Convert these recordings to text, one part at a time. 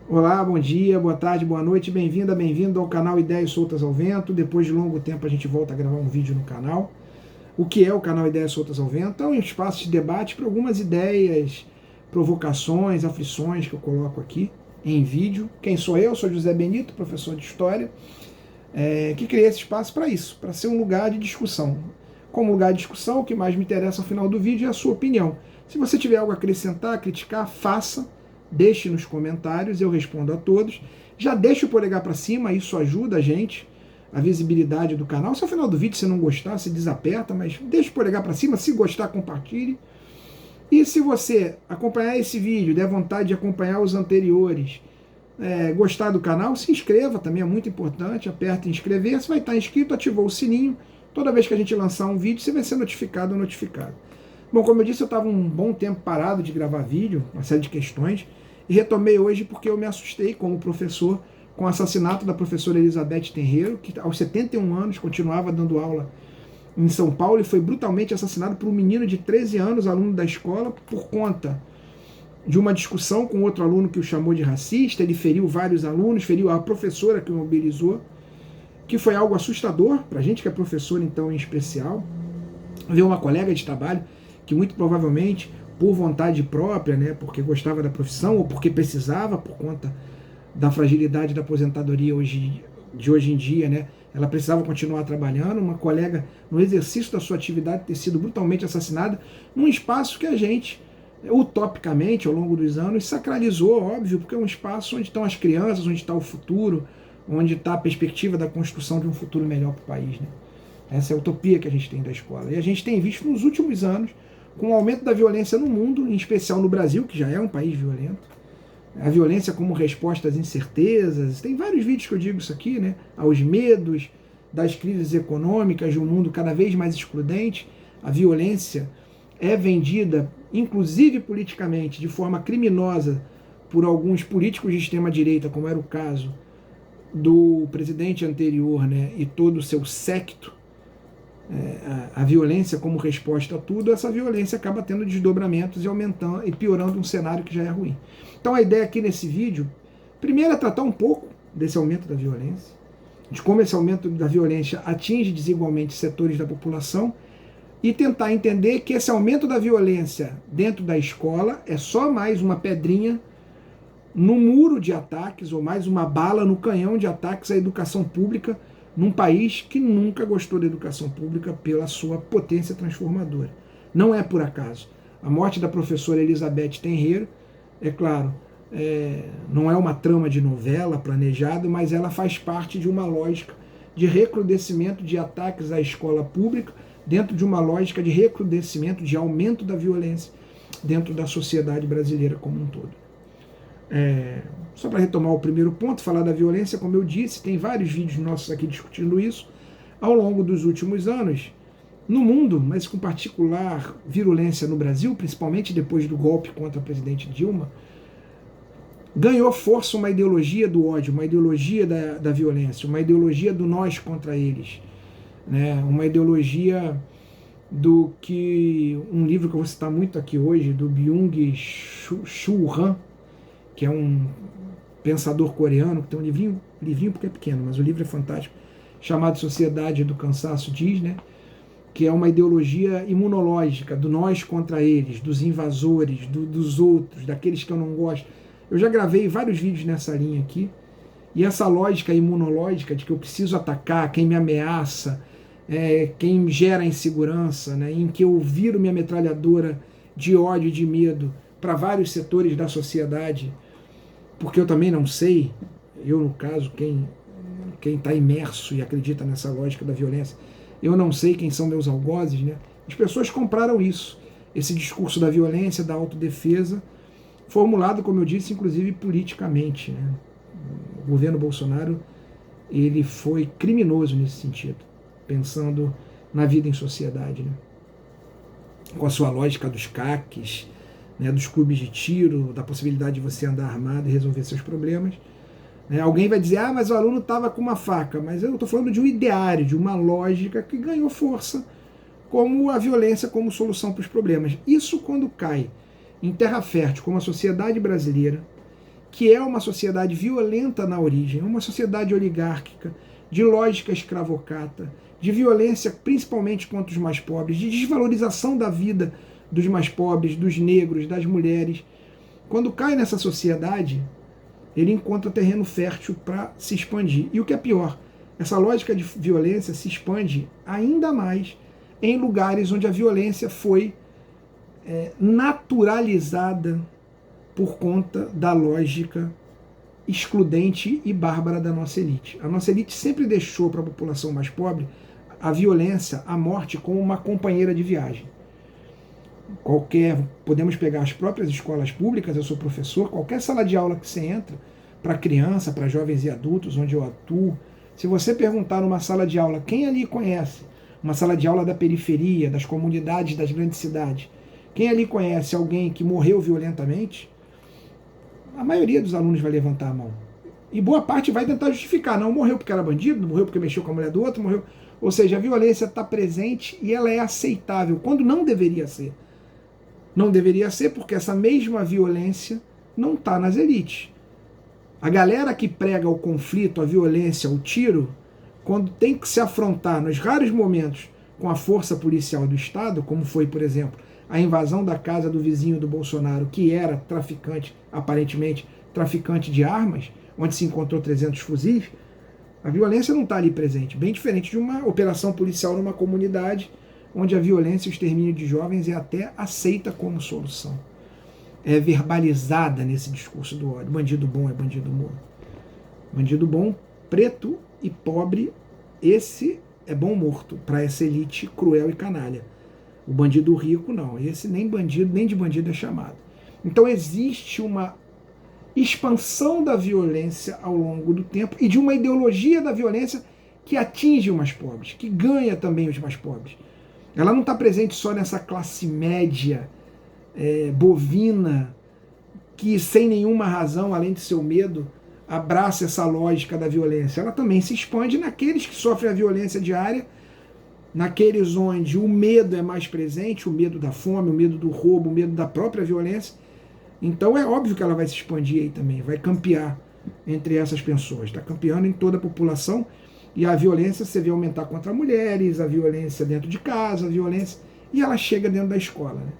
Olá, bom dia, boa tarde, boa noite, bem-vinda, bem-vindo ao canal Ideias Soltas ao Vento. Depois de longo tempo a gente volta a gravar um vídeo no canal. O que é o canal Ideias Soltas ao Vento? É um espaço de debate para algumas ideias, provocações, aflições que eu coloco aqui em vídeo. Quem sou eu? Sou José Benito, professor de História, que criei esse espaço para isso, para ser um lugar de discussão. Como lugar de discussão, o que mais me interessa ao final do vídeo é a sua opinião. Se você tiver algo a acrescentar, a criticar, faça. Deixe nos comentários, eu respondo a todos. Já deixe o polegar para cima, isso ajuda a gente, a visibilidade do canal. Se ao final do vídeo você não gostar, se desaperta, mas deixe o polegar para cima. Se gostar, compartilhe. E se você acompanhar esse vídeo, der vontade de acompanhar os anteriores, gostar do canal, se inscreva, também é muito importante. Aperta em inscrever, você vai estar inscrito, ativou o sininho. Toda vez que a gente lançar um vídeo, você vai ser notificado ou notificado. Bom, como eu disse, eu estava um bom tempo parado de gravar vídeo, uma série de questões, e retomei hoje porque eu me assustei como professor com o assassinato da professora Elizabeth Tenreiro, que aos 71 anos continuava dando aula em São Paulo e foi brutalmente assassinado por um menino de 13 anos, aluno da escola, por conta de uma discussão com outro aluno que o chamou de racista. Ele feriu vários alunos, feriu a professora que o mobilizou, que foi algo assustador para a gente que é professor, então, em especial. Ver uma colega de trabalho que muito provavelmente por vontade própria, né, porque gostava da profissão ou porque precisava por conta da fragilidade da aposentadoria de hoje em dia, né, ela precisava continuar trabalhando, uma colega no exercício da sua atividade ter sido brutalmente assassinada num espaço que a gente, utopicamente, ao longo dos anos, sacralizou, óbvio, porque é um espaço onde estão as crianças, onde está o futuro, onde está a perspectiva da construção de um futuro melhor para o país, né. Essa é a utopia que a gente tem da escola. E a gente tem visto nos últimos anos, com o aumento da violência no mundo, em especial no Brasil, que já é um país violento, a violência como resposta às incertezas. Tem vários vídeos que eu digo isso aqui, né? Aos medos das crises econômicas, de um mundo cada vez mais excludente. A violência é vendida, inclusive politicamente, de forma criminosa por alguns políticos de extrema-direita, como era o caso do presidente anterior, né? E todo o seu séquito. A violência como resposta a tudo, essa violência acaba tendo desdobramentos e aumentando e piorando um cenário que já é ruim. Então a ideia aqui nesse vídeo, primeiro é tratar um pouco desse aumento da violência, de como esse aumento da violência atinge desigualmente setores da população, e tentar entender que esse aumento da violência dentro da escola é só mais uma pedrinha no muro de ataques, ou mais uma bala no canhão de ataques à educação pública, num país que nunca gostou da educação pública pela sua potência transformadora. Não é por acaso. A morte da professora Elizabeth Tenreiro, é claro, não é uma trama de novela planejada, mas ela faz parte de uma lógica de recrudescimento de ataques à escola pública, dentro de uma lógica de recrudescimento, de aumento da violência dentro da sociedade brasileira como um todo. Só para retomar o primeiro ponto, falar da violência, como eu disse, tem vários vídeos nossos aqui discutindo isso. Ao longo dos últimos anos, no mundo, mas com particular virulência no Brasil, principalmente depois do golpe contra a presidente Dilma, ganhou força uma ideologia do ódio, uma ideologia da violência, uma ideologia do nós contra eles, né? Uma ideologia do que um livro que eu vou citar muito aqui hoje, do Byung-Chul Han, que é um pensador coreano, que tem um livrinho porque é pequeno, mas o livro é fantástico, chamado Sociedade do Cansaço, diz, né, que é uma ideologia imunológica, do nós contra eles, dos invasores, dos outros, daqueles que eu não gosto. Eu já gravei vários vídeos nessa linha aqui, e essa lógica imunológica de que eu preciso atacar quem me ameaça, quem me gera insegurança, né, em que eu viro minha metralhadora de ódio e de medo para vários setores da sociedade, porque eu também não sei, eu no caso, quem está imerso e acredita nessa lógica da violência, eu não sei quem são meus algozes, né? As pessoas compraram isso, esse discurso da violência, da autodefesa, formulado, como eu disse, inclusive politicamente, né? O governo Bolsonaro, ele foi criminoso nesse sentido, pensando na vida em sociedade, né? Com a sua lógica dos CACs, né, dos clubes de tiro, da possibilidade de você andar armado e resolver seus problemas. Alguém vai dizer, mas o aluno estava com uma faca, mas eu estou falando de um ideário, de uma lógica que ganhou força como a violência como solução para os problemas. Isso quando cai em terra fértil, como a sociedade brasileira, que é uma sociedade violenta na origem, uma sociedade oligárquica, de lógica escravocrata, de violência principalmente contra os mais pobres, de desvalorização da vida dos mais pobres, dos negros, das mulheres. Quando cai nessa sociedade, ele encontra terreno fértil para se expandir. E o que é pior, essa lógica de violência se expande ainda mais em lugares onde a violência foi naturalizada por conta da lógica excludente e bárbara da nossa elite. A nossa elite sempre deixou para a população mais pobre a violência, a morte, como uma companheira de viagem. Podemos pegar as próprias escolas públicas, eu sou professor, qualquer sala de aula que você entra, para criança, para jovens e adultos, onde eu atuo, se você perguntar numa sala de aula quem ali conhece uma sala de aula da periferia, das comunidades das grandes cidades, quem ali conhece alguém que morreu violentamente, a maioria dos alunos vai levantar a mão. E boa parte vai tentar justificar. Não, morreu porque era bandido, não morreu porque mexeu com a mulher do outro, morreu. Ou seja, a violência está presente e ela é aceitável, quando não deveria ser. Não deveria ser porque essa mesma violência não está nas elites. A galera que prega o conflito, a violência, o tiro, quando tem que se afrontar nos raros momentos com a força policial do Estado, como foi, por exemplo, a invasão da casa do vizinho do Bolsonaro, que era traficante, aparentemente traficante de armas, onde se encontrou 300 fuzis, a violência não está ali presente. Bem diferente de uma operação policial numa comunidade, onde a violência e o extermínio de jovens é até aceita como solução. É verbalizada nesse discurso do ódio. Bandido bom é bandido morto. Bandido bom, preto e pobre, esse é bom morto para essa elite cruel e canalha. O bandido rico, não. Esse nem bandido, nem de bandido é chamado. Então existe uma expansão da violência ao longo do tempo e de uma ideologia da violência que atinge os mais pobres, que ganha também os mais pobres. Ela não está presente só nessa classe média bovina que, sem nenhuma razão, além de seu medo, abraça essa lógica da violência. Ela também se expande naqueles que sofrem a violência diária, naqueles onde o medo é mais presente, o medo da fome, o medo do roubo, o medo da própria violência. Então é óbvio que ela vai se expandir aí também, vai campear entre essas pessoas, está campeando em toda a população, e a violência você vê aumentar contra mulheres, a violência dentro de casa, a violência, e ela chega dentro da escola, né?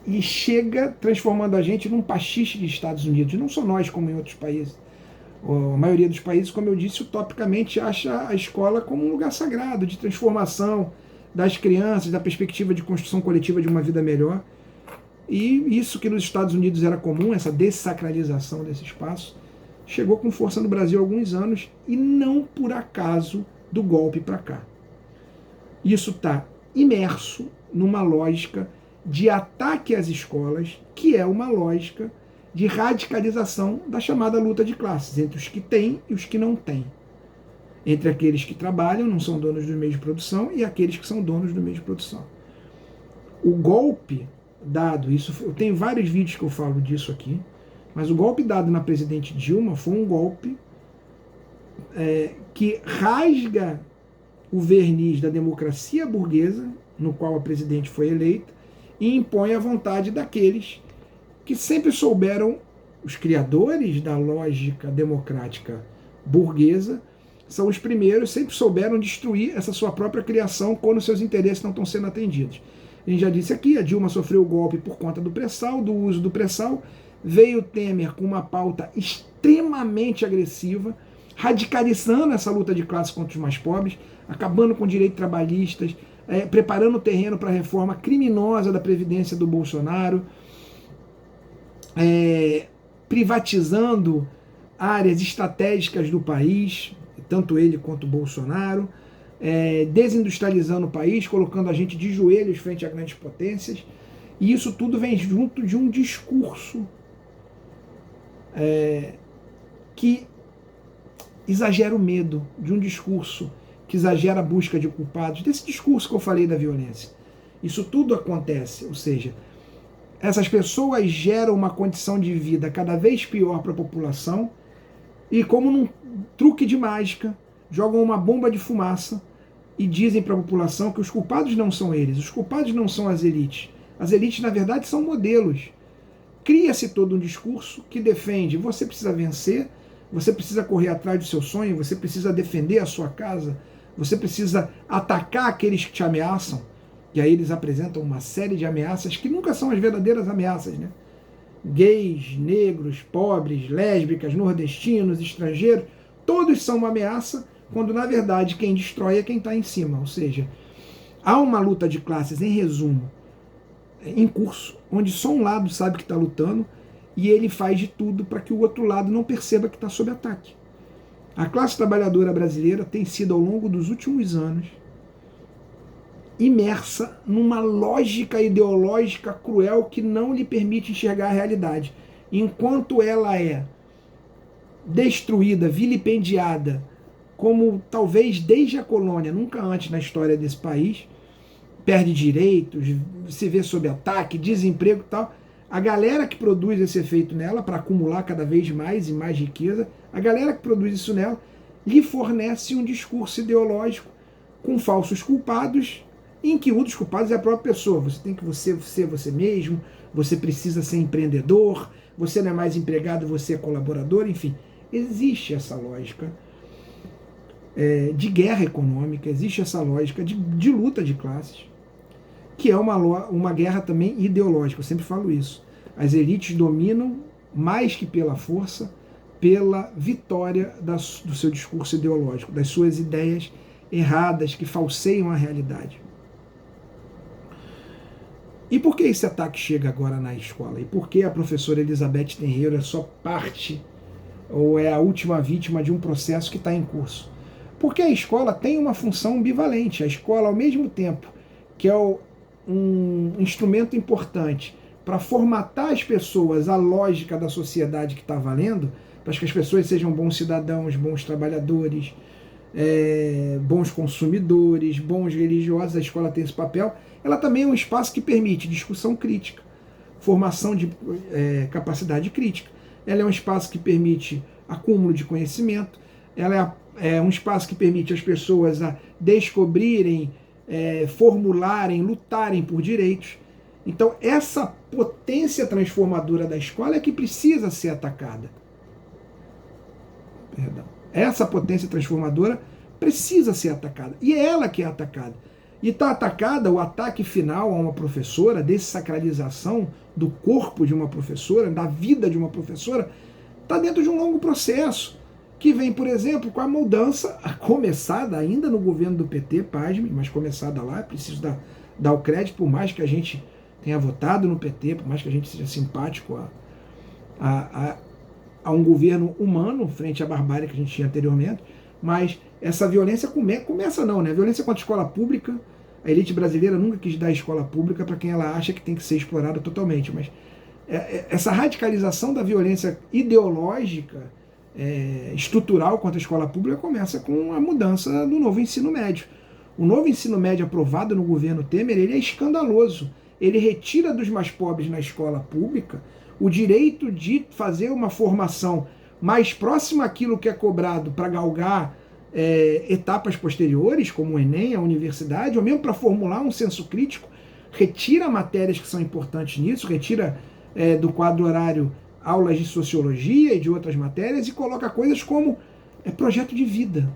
E chega transformando a gente num pastiche de Estados Unidos, não só nós, como em outros países. A maioria dos países, como eu disse, utopicamente acha a escola como um lugar sagrado, de transformação das crianças, da perspectiva de construção coletiva de uma vida melhor. E isso que nos Estados Unidos era comum, essa dessacralização desse espaço, chegou com força no Brasil há alguns anos, e não por acaso do golpe para cá. Isso está imerso numa lógica de ataque às escolas, que é uma lógica de radicalização da chamada luta de classes, entre os que têm e os que não têm. Entre aqueles que trabalham, não são donos do meio de produção, e aqueles que são donos do meio de produção. O golpe dado, isso, eu tenho vários vídeos que eu falo disso aqui, mas o golpe dado na presidente Dilma foi um golpe que rasga o verniz da democracia burguesa, no qual a presidente foi eleita, e impõe a vontade daqueles que sempre souberam, os criadores da lógica democrática burguesa, são os primeiros, sempre souberam destruir essa sua própria criação quando seus interesses não estão sendo atendidos. A gente já disse aqui, a Dilma sofreu o golpe por conta do pré-sal, do uso do pré-sal, veio Temer com uma pauta extremamente agressiva, radicalizando essa luta de classe contra os mais pobres, acabando com direitos trabalhistas, preparando o terreno para a reforma criminosa da Previdência do Bolsonaro, privatizando áreas estratégicas do país, tanto ele quanto o Bolsonaro, desindustrializando o país, colocando a gente de joelhos frente a grandes potências, e isso tudo vem junto de um discurso que exagera o medo, de um discurso que exagera a busca de culpados, desse discurso que eu falei da violência. Isso tudo acontece, ou seja, essas pessoas geram uma condição de vida cada vez pior para a população e, como num truque de mágica, jogam uma bomba de fumaça e dizem para a população que os culpados não são eles, os culpados não são as elites. As elites, na verdade, são modelos cria-se todo um discurso que defende: você precisa vencer, você precisa correr atrás do seu sonho, você precisa defender a sua casa, você precisa atacar aqueles que te ameaçam. E aí eles apresentam uma série de ameaças que nunca são as verdadeiras ameaças, né? Gays, negros, pobres, lésbicas, nordestinos, estrangeiros, todos são uma ameaça, quando na verdade quem destrói é quem está em cima. Ou seja, há uma luta de classes, em resumo, em curso, onde só um lado sabe que está lutando e ele faz de tudo para que o outro lado não perceba que está sob ataque. A classe trabalhadora brasileira tem sido, ao longo dos últimos anos, imersa numa lógica ideológica cruel que não lhe permite enxergar a realidade. Enquanto ela é destruída, vilipendiada, como talvez desde a colônia, nunca antes na história desse país, perde direitos, se vê sob ataque, desemprego e tal, a galera que produz esse efeito nela, para acumular cada vez mais e mais riqueza, a galera que produz isso nela, lhe fornece um discurso ideológico com falsos culpados, em que um dos culpados é a própria pessoa. Você tem que ser você mesmo, você precisa ser empreendedor, você não é mais empregado, você é colaborador, enfim. Existe essa lógica de guerra econômica, existe essa lógica de luta de classes, que é uma guerra também ideológica, eu sempre falo isso. As elites dominam, mais que pela força, pela vitória do seu discurso ideológico, das suas ideias erradas que falseiam a realidade. E por que esse ataque chega agora na escola? E por que a professora Elizabeth Tenreiro é só parte, ou é a última vítima de um processo que está em curso? Porque a escola tem uma função ambivalente. A escola, ao mesmo tempo que é um instrumento importante para formatar as pessoas à lógica da sociedade que está valendo, para que as pessoas sejam bons cidadãos, bons trabalhadores, bons consumidores, bons religiosos, a escola tem esse papel. Ela também é um espaço que permite discussão crítica, formação de capacidade crítica. Ela é um espaço que permite acúmulo de conhecimento. Ela é um espaço que permite as pessoas a descobrirem, formularem, lutarem por direitos. Então, essa potência transformadora da escola é que precisa ser atacada. Perdão. Essa potência transformadora precisa ser atacada. E é ela que é atacada. E está atacada, o ataque final a uma professora, dessacralização do corpo de uma professora, da vida de uma professora, está dentro de um longo processo, que vem, por exemplo, com a mudança, começada ainda no governo do PT, pasme, mas começada lá, preciso dar o crédito, por mais que a gente tenha votado no PT, por mais que a gente seja simpático a um governo humano, frente à barbárie que a gente tinha anteriormente, mas essa violência começa não, né? A violência contra a escola pública, a elite brasileira nunca quis dar escola pública para quem ela acha que tem que ser explorada totalmente, mas essa radicalização da violência ideológica, estrutural contra a escola pública começa com a mudança do novo ensino médio. O novo ensino médio aprovado no governo Temer, ele é escandaloso. Ele retira dos mais pobres na escola pública o direito de fazer uma formação mais próxima àquilo que é cobrado para galgar etapas posteriores, como o Enem, a universidade, ou mesmo para formular um senso crítico, retira matérias que são importantes nisso, retira do quadro horário aulas de sociologia e de outras matérias e coloca coisas como projeto de vida,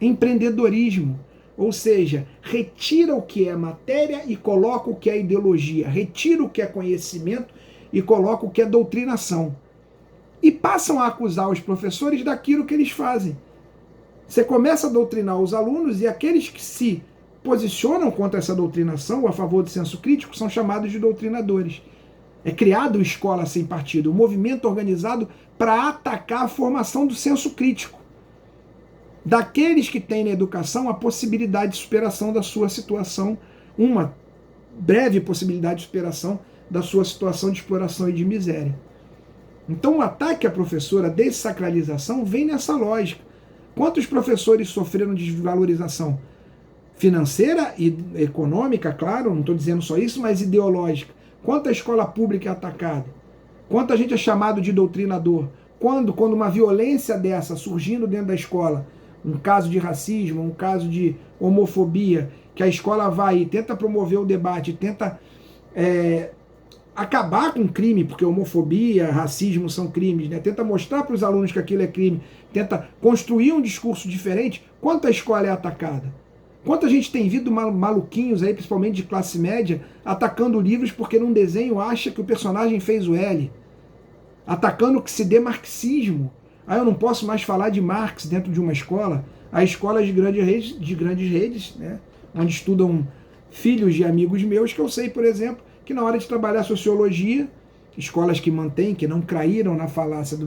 empreendedorismo, ou seja, retira o que é matéria e coloca o que é ideologia, retira o que é conhecimento e coloca o que é doutrinação. E passam a acusar os professores daquilo que eles fazem. Você começa a doutrinar os alunos e aqueles que se posicionam contra essa doutrinação ou a favor do senso crítico são chamados de doutrinadores. É criado o Escola Sem Partido, um movimento organizado para atacar a formação do senso crítico. Daqueles que têm na educação a possibilidade de superação da sua situação, uma breve possibilidade de superação da sua situação de exploração e de miséria. Então o ataque à professora, a dessacralização, vem nessa lógica. Quantos professores sofreram de desvalorização financeira e econômica, claro, não estou dizendo só isso, mas ideológica. Quanta escola pública é atacada? Quanta gente é chamado de doutrinador? Quando uma violência dessa surgindo dentro da escola, um caso de racismo, um caso de homofobia, que a escola vai e tenta promover o debate, tenta acabar com o crime, porque homofobia, racismo são crimes, né? Tenta mostrar para os alunos que aquilo é crime, tenta construir um discurso diferente. Quanto a escola é atacada? Quanta gente tem visto maluquinhos aí, principalmente de classe média, atacando livros porque num desenho acha que o personagem fez o L, atacando o que se dê marxismo. Aí eu não posso mais falar de Marx dentro de uma escola. Há escolas de grandes redes, né, onde estudam filhos de amigos meus, que eu sei, por exemplo, que na hora de trabalhar sociologia, escolas que mantêm, que não caíram na falácia do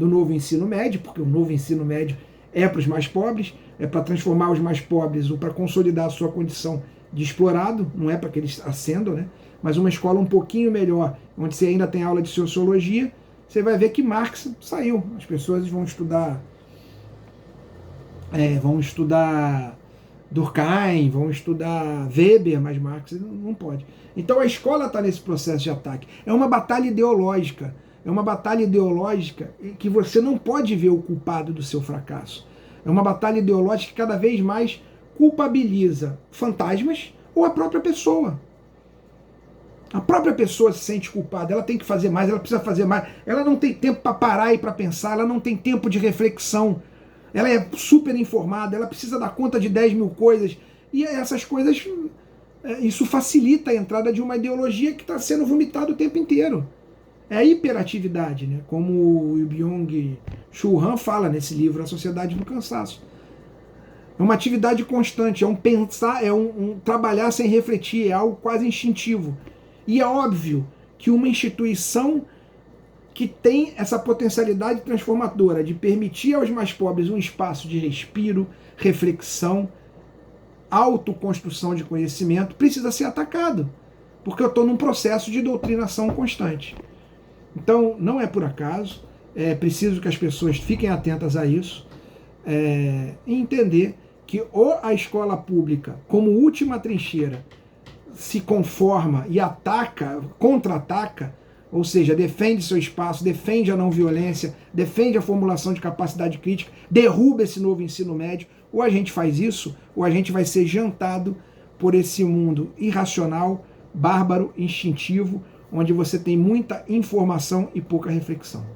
novo ensino médio, porque o novo ensino médio é para os mais pobres, é para transformar os mais pobres ou para consolidar a sua condição de explorado, não é para que eles ascendam, né? Mas uma escola um pouquinho melhor, onde você ainda tem aula de sociologia, você vai ver que Marx saiu. As pessoas vão estudar Durkheim, vão estudar Weber, mas Marx não pode. Então a escola está nesse processo de ataque. É uma batalha ideológica. É uma batalha ideológica que você não pode ver o culpado do seu fracasso. É uma batalha ideológica que cada vez mais culpabiliza fantasmas ou a própria pessoa. A própria pessoa se sente culpada, ela tem que fazer mais, ela precisa fazer mais, ela não tem tempo para parar e para pensar, ela não tem tempo de reflexão, ela é super informada, ela precisa dar conta de 10 mil coisas, e essas coisas, isso facilita a entrada de uma ideologia que está sendo vomitada o tempo inteiro. É a hiperatividade, né? Como o Byung-Chul Han fala nesse livro, A Sociedade do Cansaço. É uma atividade constante, é um pensar, é um trabalhar sem refletir, é algo quase instintivo. E é óbvio que uma instituição que tem essa potencialidade transformadora de permitir aos mais pobres um espaço de respiro, reflexão, autoconstrução de conhecimento, precisa ser atacado, porque eu estou num processo de doutrinação constante. Então, não é por acaso, é preciso que as pessoas fiquem atentas a isso e entender que ou a escola pública, como última trincheira, se conforma e ataca, contra-ataca, ou seja, defende seu espaço, defende a não violência, defende a formulação de capacidade crítica, derruba esse novo ensino médio, ou a gente faz isso, ou a gente vai ser jantado por esse mundo irracional, bárbaro, instintivo, onde você tem muita informação e pouca reflexão.